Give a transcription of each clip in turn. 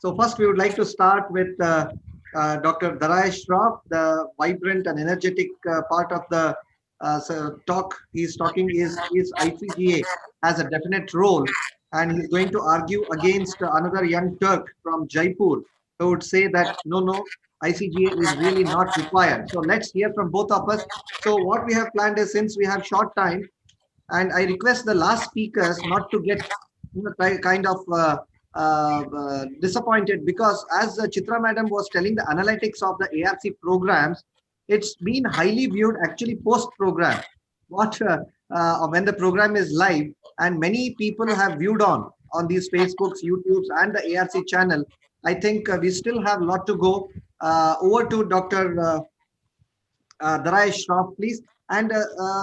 So first, we would like to start with Dr. Darayesh Shroff, the vibrant and energetic part of the talk. He's talking is ICGA has a definite role, and he's going to argue against another young Turk from Jaipur who would say that no, ICGA is really not required. So let's hear from both of us. So what we have planned is, since we have short time, and I request the last speakers not to get kind of disappointed, because as Chitra madam was telling the analytics of the ARC programs, it's been highly viewed actually post program. What when the program is live, and many people have viewed on these Facebooks, YouTubes, and the ARC channel. I think we still have a lot to go. Over to Dr. Darayesh Shroff, please. And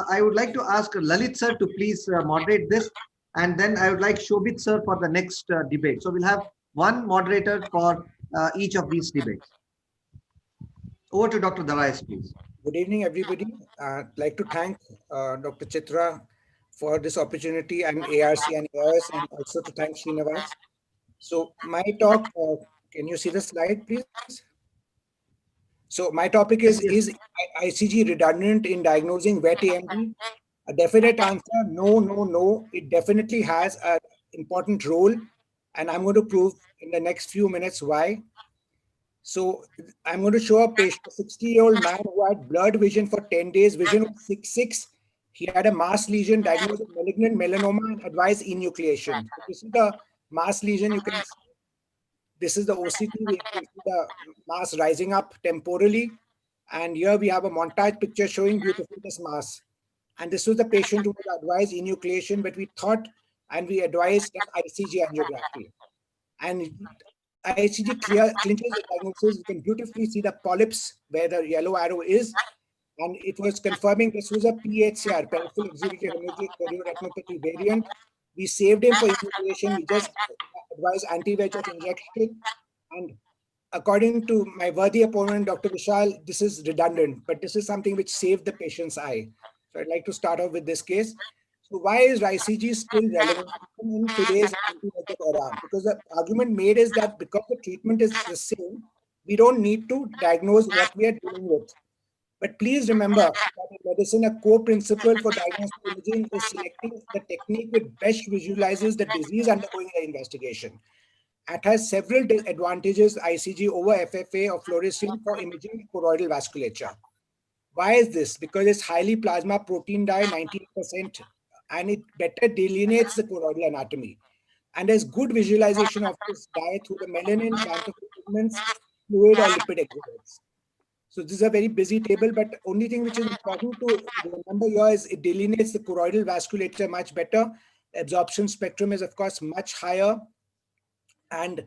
I would like to ask Lalit sir to please moderate this. And then I would like Shobit sir for the next debate. So we'll have one moderator for each of these debates. Over to Dr. Darayesh, please. Good evening, everybody. I'd like to thank Dr. Chitra for this opportunity, and ARC and AIS, and also to thank Srinivas. So my talk, can you see the slide, please? So my topic is ICG redundant in diagnosing wet AMD? A definite answer, no. It definitely has an important role, and I'm going to prove in the next few minutes why. So I'm going to show a patient, a 60-year-old man who had blurred vision for 10 days, vision was 6/6. He had a mass lesion, diagnosed with malignant melanoma, and advised enucleation. So this is the mass lesion. You can see this is the OCT. We can see the mass rising up temporally. And here we have a montage picture showing beautifully this mass. And this was the patient who was advised enucleation, but we thought and we advised ICG angiography. And ICG clinches the diagnosis. You can beautifully see the polyps where the yellow arrow is. And it was confirming this was a PHCR, peripheral exudative hemorrhagic chorioretinopathy variant. We saved him for enucleation. We just advised anti-VEGF injection. And according to my worthy opponent, Dr. Vishal, this is redundant, but this is something which saved the patient's eye. So I'd like to start off with this case. So why is ICG still relevant in today's anti-VEGF era? Because the argument made is that because the treatment is the same, we don't need to diagnose what we are dealing with. But please remember that in medicine, a core principle for diagnostic imaging is selecting the technique which best visualizes the disease undergoing the investigation. It has several advantages, ICG over FFA or fluorescein for imaging choroidal vasculature. Why is this? Because it's highly plasma protein dye, 19%, and it better delineates the choroidal anatomy. And there's good visualization of this dye through the melanin, xanthophyll pigments, fluid or lipid exudates. So this is a very busy table, but only thing which is important to remember here is it delineates the choroidal vasculature much better. Absorption spectrum is, of course, much higher. And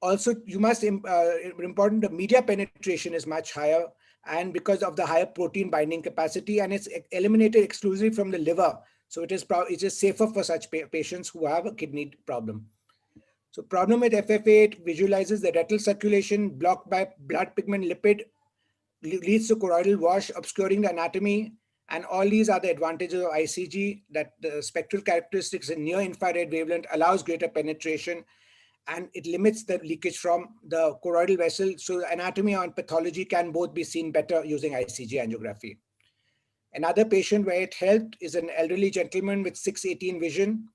also, you must important, the media penetration is much higher, and because of the higher protein binding capacity, and it's eliminated exclusively from the liver. So it is safer for such patients who have a kidney problem. So problem with FFA, it visualizes the retinal circulation blocked by blood pigment lipid, leads to choroidal wash, obscuring the anatomy. And all these are the advantages of ICG, that the spectral characteristics in near infrared wavelength allows greater penetration, and it limits the leakage from the choroidal vessel. So anatomy and pathology can both be seen better using ICG angiography. Another patient where it helped is an elderly gentleman with 6/18 vision.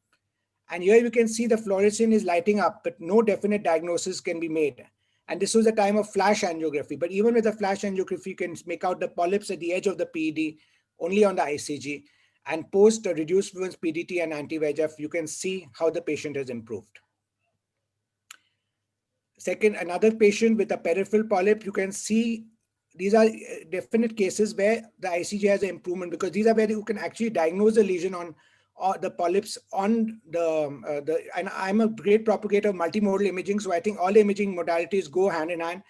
And here you can see the fluorescein is lighting up, but no definite diagnosis can be made. And this was a time of flash angiography. But even with the flash angiography, you can make out the polyps at the edge of the PED only on the ICG. And post reduced fluence PDT and anti-VEGF, you can see how the patient has improved. Second, another patient with a peripheral polyp, you can see these are definite cases where the ICG has an improvement, because these are where you can actually diagnose the lesion on or the polyps on and I'm a great propagator of multimodal imaging. So I think all imaging modalities go hand in hand.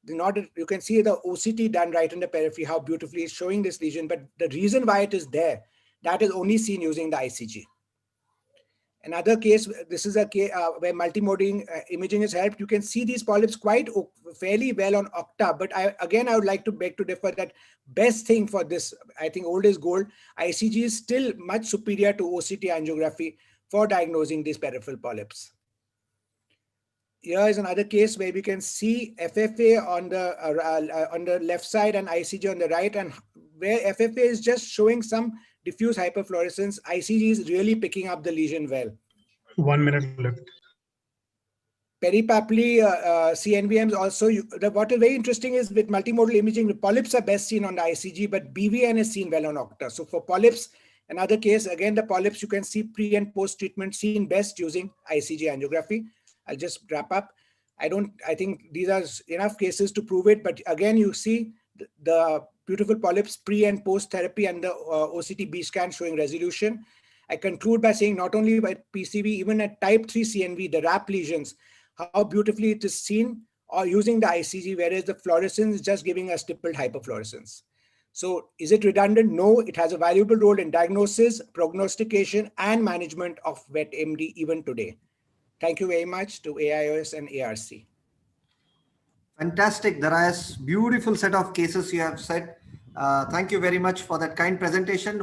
You can see the OCT done right in the periphery, how beautifully it's showing this lesion, but the reason why it is there, that is only seen using the ICG. Another case, this is a case where multimodal imaging has helped. You can see these polyps quite fairly well on Octa, but I would like to beg to differ that best thing for this, I think old is gold, ICG is still much superior to OCT angiography for diagnosing these peripheral polyps. here is another case where we can see FFA on the left side and ICG on the right, and where FFA is just showing some diffuse hyperfluorescence, ICG is really picking up the lesion well. 1 minute left. Peripapillary CNVMs also, what is very interesting is with multimodal imaging, the polyps are best seen on the ICG, but BVN is seen well on Octa. So for polyps, another case, again, the polyps you can see pre and post treatment seen best using ICG angiography. I'll just wrap up. I think these are enough cases to prove it, but again, you see the beautiful polyps pre and post therapy and the OCT B scan showing resolution. I conclude by saying not only by PCV, even at type 3 CNV, the RAP lesions, how beautifully it is seen or using the ICG, whereas the fluorescence is just giving us stippled hyperfluorescence. So is it redundant? No, it has a valuable role in diagnosis, prognostication, and management of wet AMD even today. Thank you very much to AIOS and ARC. Fantastic, Darius. Beautiful set of cases you have said. Thank you very much for that kind presentation.